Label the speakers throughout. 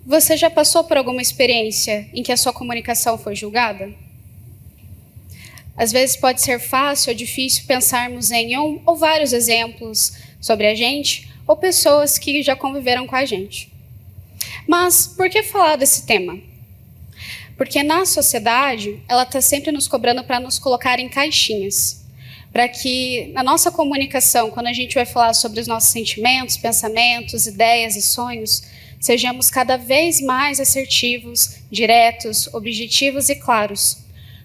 Speaker 1: Você já passou por alguma experiência em que a sua comunicação foi julgada? Às vezes pode ser fácil ou difícil pensarmos em um ou vários exemplos sobre a gente ou pessoas que já conviveram com a gente. Mas por que falar desse tema? Porque na sociedade, ela está sempre nos cobrando para nos colocar em caixinhas. Para que na nossa comunicação, quando a gente vai falar sobre os nossos sentimentos, pensamentos, ideias e sonhos, sejamos cada vez mais assertivos, diretos, objetivos e claros.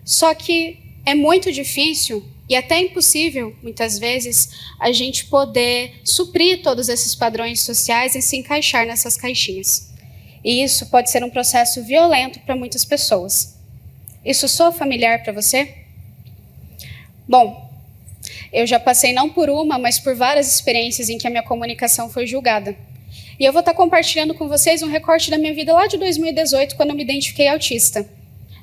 Speaker 1: Só que é muito difícil e até impossível, muitas vezes, a gente poder suprir todos esses padrões sociais e se encaixar nessas caixinhas. E isso pode ser um processo violento para muitas pessoas. Isso soa familiar para você? Bom, eu já passei não por uma, mas por várias experiências em que a minha comunicação foi julgada. E eu vou estar compartilhando com vocês um recorte da minha vida lá de 2018, quando eu me identifiquei autista.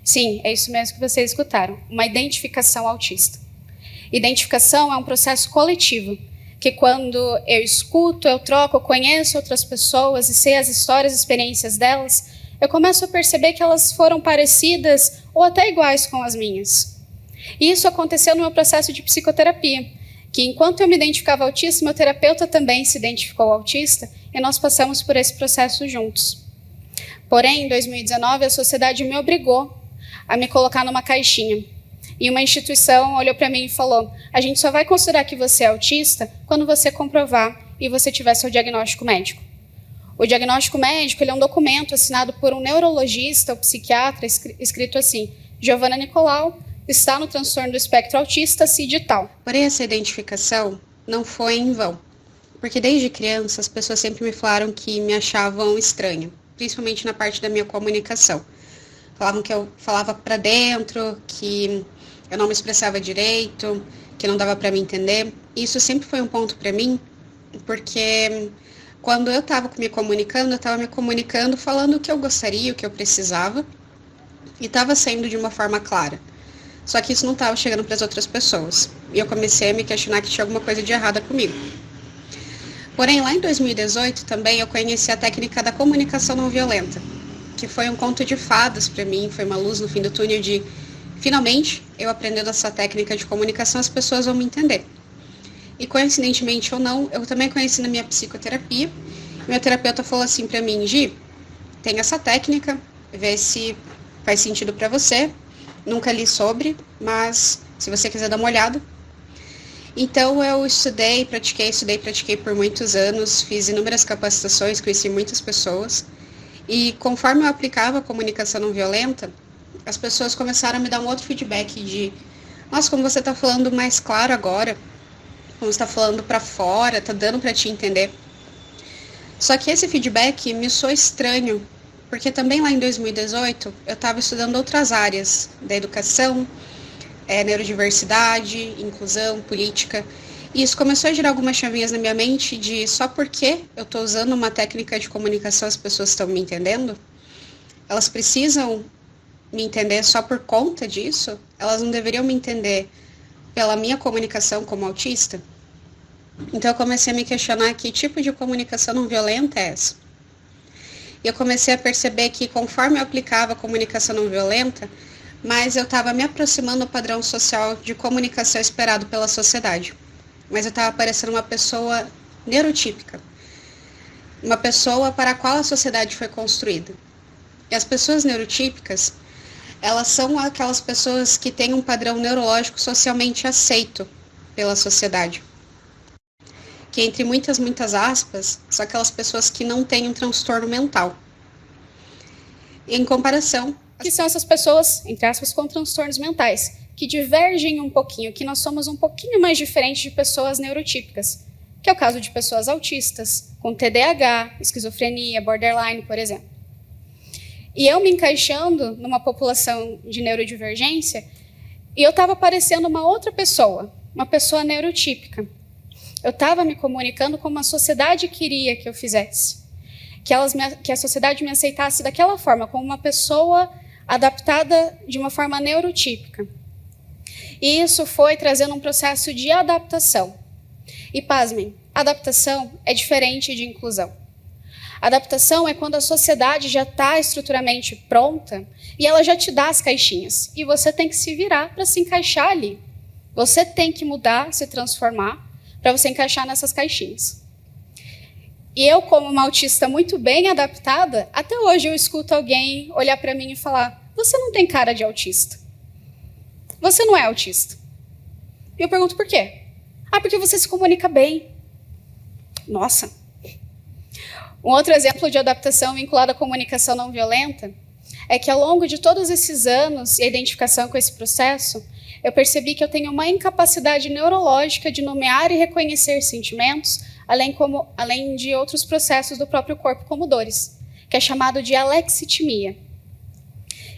Speaker 1: Sim, é isso mesmo que vocês escutaram, uma identificação autista. Identificação é um processo coletivo, que quando eu escuto, eu troco, eu conheço outras pessoas e sei as histórias e experiências delas, eu começo a perceber que elas foram parecidas ou até iguais com as minhas. E isso aconteceu no meu processo de psicoterapia, que enquanto eu me identificava autista, meu terapeuta também se identificou autista e nós passamos por esse processo juntos. Porém, em 2019, a sociedade me obrigou a me colocar numa caixinha. E uma instituição olhou para mim e falou: a gente só vai considerar que você é autista quando você comprovar e você tiver seu diagnóstico médico. O diagnóstico médico ele é um documento assinado por um neurologista ou psiquiatra, escrito assim: Giovanna Nicolau está no transtorno do espectro autista, CID tal.
Speaker 2: Porém, essa identificação não foi em vão, porque desde criança as pessoas sempre me falaram que me achavam estranha, principalmente na parte da minha comunicação. Falavam que eu falava para dentro, que eu não me expressava direito, que não dava para me entender. Isso sempre foi um ponto para mim, porque quando eu estava me comunicando, eu estava me comunicando falando o que eu gostaria, o que eu precisava, e estava sendo de uma forma clara. Só que isso não estava chegando para as outras pessoas. E eu comecei a me questionar que tinha alguma coisa de errada comigo. Porém, lá em 2018 também eu conheci a técnica da comunicação não violenta, que foi um conto de fadas para mim, foi uma luz no fim do túnel de, finalmente, eu aprendendo essa técnica de comunicação, as pessoas vão me entender. E coincidentemente ou não, eu também conheci na minha psicoterapia. Meu terapeuta falou assim para mim: Gi, tem essa técnica, vê se faz sentido para você. Nunca li sobre, mas se você quiser dar uma olhada. Então eu estudei, pratiquei por muitos anos, fiz inúmeras capacitações, conheci muitas pessoas. E conforme eu aplicava a comunicação não violenta, as pessoas começaram a me dar um outro feedback de: nossa, como você está falando mais claro agora, como você está falando para fora, está dando para te entender. Só que esse feedback me soou estranho, porque também lá em 2018 eu estava estudando outras áreas da educação, neurodiversidade, inclusão, política, e isso começou a gerar algumas chavinhas na minha mente de só porque eu estou usando uma técnica de comunicação as pessoas estão me entendendo? Elas precisam me entender só por conta disso? Elas não deveriam me entender pela minha comunicação como autista? Então eu comecei a me questionar que tipo de comunicação não violenta é essa? E eu comecei a perceber que conforme eu aplicava a comunicação não violenta, mais eu estava me aproximando do padrão social de comunicação esperado pela sociedade. Mas eu estava parecendo uma pessoa neurotípica, uma pessoa para a qual a sociedade foi construída. E as pessoas neurotípicas, elas são aquelas pessoas que têm um padrão neurológico socialmente aceito pela sociedade. Que entre muitas aspas, são aquelas pessoas que não têm um transtorno mental. Em comparação,
Speaker 1: que são essas pessoas, entre aspas, com transtornos mentais, que divergem um pouquinho, que nós somos um pouquinho mais diferentes de pessoas neurotípicas, que é o caso de pessoas autistas, com TDAH, esquizofrenia, borderline, por exemplo. E eu me encaixando numa população de neurodivergência, e eu estava parecendo uma outra pessoa, uma pessoa neurotípica. Eu estava me comunicando como a sociedade queria que eu fizesse. Que a sociedade me aceitasse daquela forma, como uma pessoa adaptada de uma forma neurotípica. E isso foi trazendo um processo de adaptação. E pasmem, adaptação é diferente de inclusão. Adaptação é quando a sociedade já está estruturalmente pronta e ela já te dá as caixinhas. E você tem que se virar para se encaixar ali. Você tem que mudar, se transformar, para você encaixar nessas caixinhas. E eu, como uma autista muito bem adaptada, até hoje eu escuto alguém olhar para mim e falar: você não tem cara de autista. Você não é autista. E eu pergunto por quê? Ah, porque você se comunica bem. Nossa. Um outro exemplo de adaptação vinculada à comunicação não violenta é que ao longo de todos esses anos e a identificação com esse processo, eu percebi que eu tenho uma incapacidade neurológica de nomear e reconhecer sentimentos, além de outros processos do próprio corpo, como dores, que é chamado de alexitimia.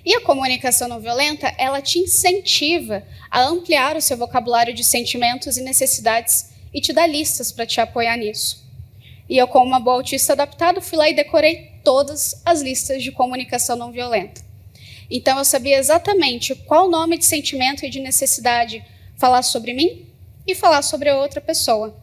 Speaker 1: E a comunicação não violenta, ela te incentiva a ampliar o seu vocabulário de sentimentos e necessidades e te dá listas para te apoiar nisso. E eu, como uma boa autista adaptada, fui lá e decorei todas as listas de comunicação não violenta. Então, eu sabia exatamente qual nome de sentimento e de necessidade falar sobre mim e falar sobre a outra pessoa.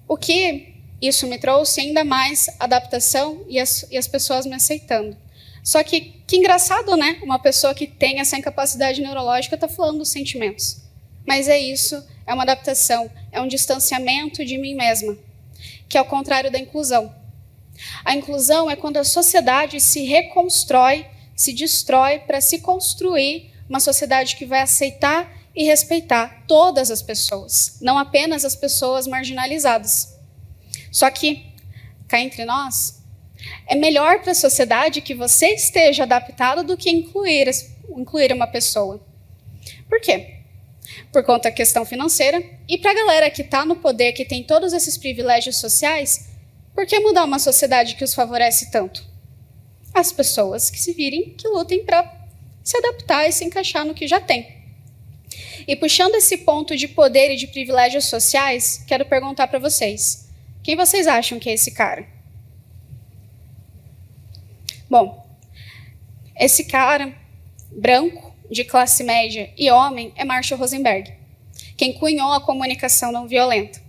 Speaker 1: O que isso me trouxe ainda mais adaptação e as pessoas me aceitando. Só que engraçado, né? Uma pessoa que tem essa incapacidade neurológica está falando dos sentimentos. Mas é isso, é uma adaptação, é um distanciamento de mim mesma, que é o contrário da inclusão. A inclusão é quando a sociedade se reconstrói, se destrói para se construir uma sociedade que vai aceitar e respeitar todas as pessoas, não apenas as pessoas marginalizadas. Só que, cá entre nós, é melhor para a sociedade que você esteja adaptado do que incluir uma pessoa. Por quê? Por conta da questão financeira. E para a galera que está no poder, que tem todos esses privilégios sociais, por que mudar uma sociedade que os favorece tanto? As pessoas que se virem, que lutem para se adaptar e se encaixar no que já tem. E puxando esse ponto de poder e de privilégios sociais, quero perguntar para vocês: quem vocês acham que é esse cara? Bom, esse cara, branco, de classe média e homem, é Marshall Rosenberg, quem cunhou a comunicação não violenta.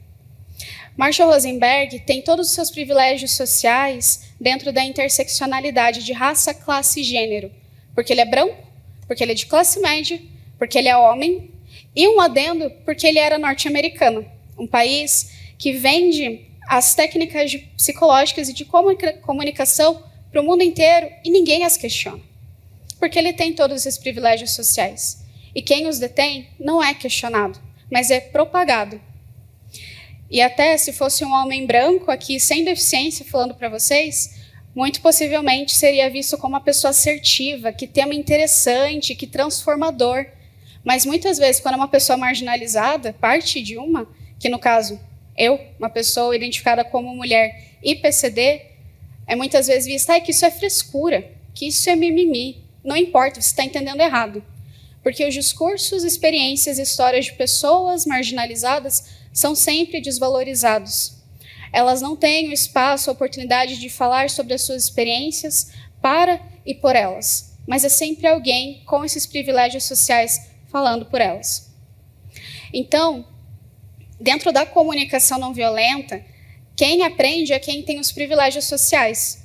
Speaker 1: Marshall Rosenberg tem todos os seus privilégios sociais dentro da interseccionalidade de raça, classe e gênero, porque ele é branco, porque ele é de classe média, porque ele é homem, e um adendo, porque ele era norte-americano, um país que vende as técnicas psicológicas e de comunicação para o mundo inteiro e ninguém as questiona, porque ele tem todos esses privilégios sociais. E quem os detém não é questionado, mas é propagado. E até se fosse um homem branco aqui, sem deficiência, falando para vocês, muito possivelmente seria visto como uma pessoa assertiva, que tema interessante, que transformador. Mas muitas vezes, quando é uma pessoa marginalizada, parte de uma, que no caso, eu, uma pessoa identificada como mulher e PCD, é muitas vezes vista que isso é frescura, que isso é mimimi. Não importa, você está entendendo errado. Porque os discursos, experiências e histórias de pessoas marginalizadas são sempre desvalorizados. Elas não têm o espaço, a oportunidade de falar sobre as suas experiências para e por elas, mas é sempre alguém com esses privilégios sociais falando por elas. Então, dentro da comunicação não violenta, quem aprende é quem tem os privilégios sociais.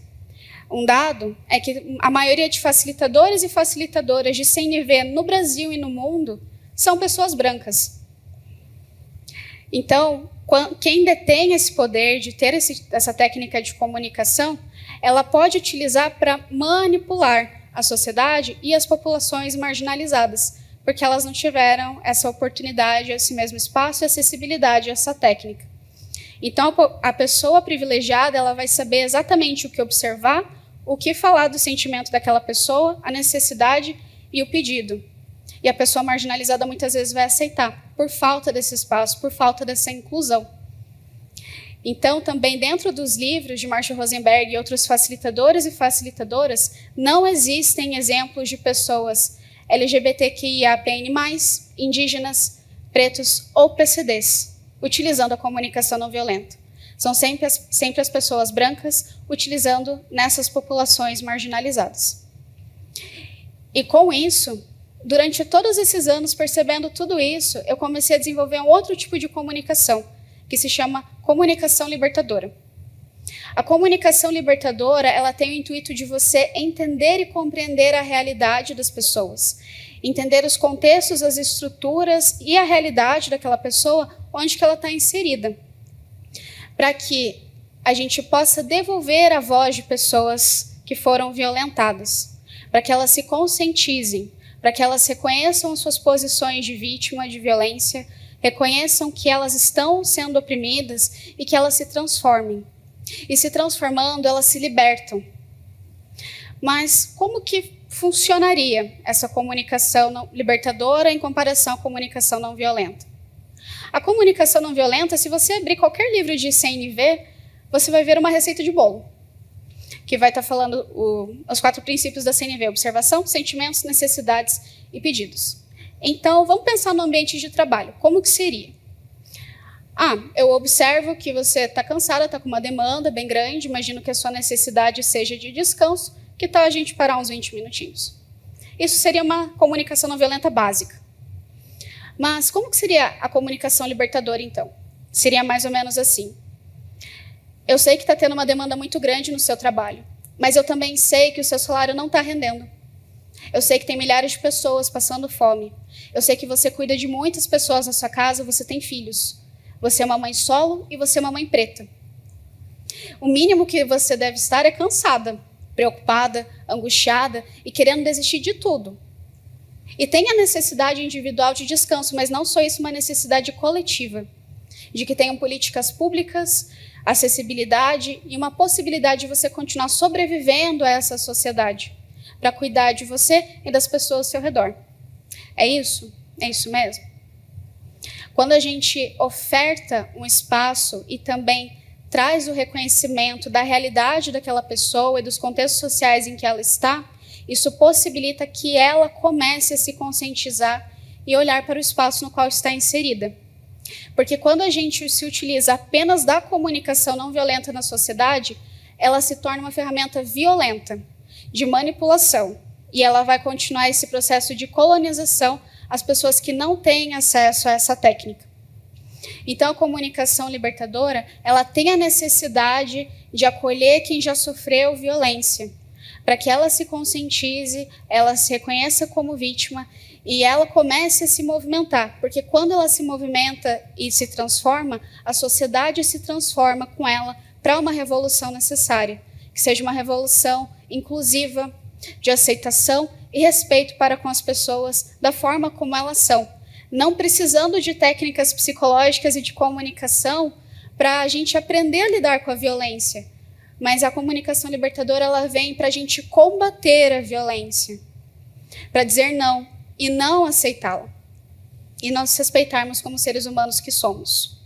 Speaker 1: Um dado é que a maioria de facilitadores e facilitadoras de CNV no Brasil e no mundo são pessoas brancas. Então, quem detém esse poder de ter essa técnica de comunicação, ela pode utilizar para manipular a sociedade e as populações marginalizadas, porque elas não tiveram essa oportunidade, esse mesmo espaço e acessibilidade a essa técnica. Então, a pessoa privilegiada, ela vai saber exatamente o que observar, o que falar do sentimento daquela pessoa, a necessidade e o pedido. E a pessoa marginalizada muitas vezes vai aceitar, por falta desse espaço, por falta dessa inclusão. Então, também dentro dos livros de Marshall Rosenberg e outros facilitadores e facilitadoras, não existem exemplos de pessoas LGBTQIAPN+, indígenas, pretos ou PCDs, utilizando a comunicação não violenta. São sempre as pessoas brancas utilizando nessas populações marginalizadas. E com isso, durante todos esses anos, percebendo tudo isso, eu comecei a desenvolver um outro tipo de comunicação, que se chama comunicação libertadora. A comunicação libertadora, ela tem o intuito de você entender e compreender a realidade das pessoas, entender os contextos, as estruturas e a realidade daquela pessoa, onde que ela está inserida, para que a gente possa devolver a voz de pessoas que foram violentadas, para que elas se conscientizem, para que elas reconheçam suas posições de vítima de violência, reconheçam que elas estão sendo oprimidas e que elas se transformem. E se transformando, elas se libertam. Mas como que funcionaria essa comunicação libertadora em comparação à comunicação não violenta? A comunicação não violenta, se você abrir qualquer livro de CNV, você vai ver uma receita de bolo, que vai estar falando os 4 princípios da CNV: observação, sentimentos, necessidades e pedidos. Então, vamos pensar no ambiente de trabalho. Como que seria? Eu observo que você está cansada, está com uma demanda bem grande, imagino que a sua necessidade seja de descanso, que tal a gente parar uns 20 minutinhos? Isso seria uma comunicação não violenta básica. Mas como que seria a comunicação libertadora, então? Seria mais ou menos assim: eu sei que está tendo uma demanda muito grande no seu trabalho, mas eu também sei que o seu salário não está rendendo. Eu sei que tem milhares de pessoas passando fome. Eu sei que você cuida de muitas pessoas na sua casa, você tem filhos. Você é uma mãe solo e você é uma mãe preta. O mínimo que você deve estar é cansada, preocupada, angustiada e querendo desistir de tudo. E tem a necessidade individual de descanso, mas não só isso, uma necessidade coletiva, de que tenham políticas públicas, acessibilidade e uma possibilidade de você continuar sobrevivendo a essa sociedade, para cuidar de você e das pessoas ao seu redor. É isso? É isso mesmo? Quando a gente oferta um espaço e também traz o reconhecimento da realidade daquela pessoa e dos contextos sociais em que ela está, isso possibilita que ela comece a se conscientizar e olhar para o espaço no qual está inserida. Porque quando a gente se utiliza apenas da comunicação não violenta na sociedade, ela se torna uma ferramenta violenta, de manipulação, e ela vai continuar esse processo de colonização às pessoas que não têm acesso a essa técnica. Então, a comunicação libertadora, ela tem a necessidade de acolher quem já sofreu violência, para que ela se conscientize, ela se reconheça como vítima e ela comece a se movimentar, porque quando ela se movimenta e se transforma, a sociedade se transforma com ela para uma revolução necessária, que seja uma revolução inclusiva, de aceitação e respeito para com as pessoas da forma como elas são, não precisando de técnicas psicológicas e de comunicação para a gente aprender a lidar com a violência, mas a comunicação libertadora ela vem para a gente combater a violência, para dizer não e não aceitá-la, e nós respeitarmos como seres humanos que somos.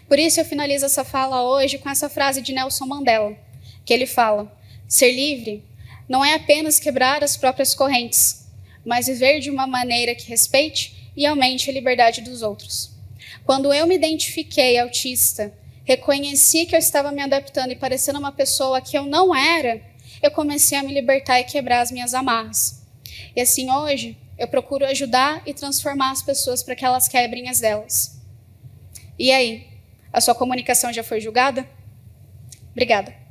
Speaker 1: Por isso eu finalizo essa fala hoje com essa frase de Nelson Mandela, que ele fala: ser livre não é apenas quebrar as próprias correntes, mas viver de uma maneira que respeite e aumente a liberdade dos outros. Quando eu me identifiquei autista, reconheci que eu estava me adaptando e parecendo uma pessoa que eu não era, eu comecei a me libertar e quebrar as minhas amarras. E assim hoje, eu procuro ajudar e transformar as pessoas para que elas quebrem as delas. E aí, a sua comunicação já foi julgada? Obrigada.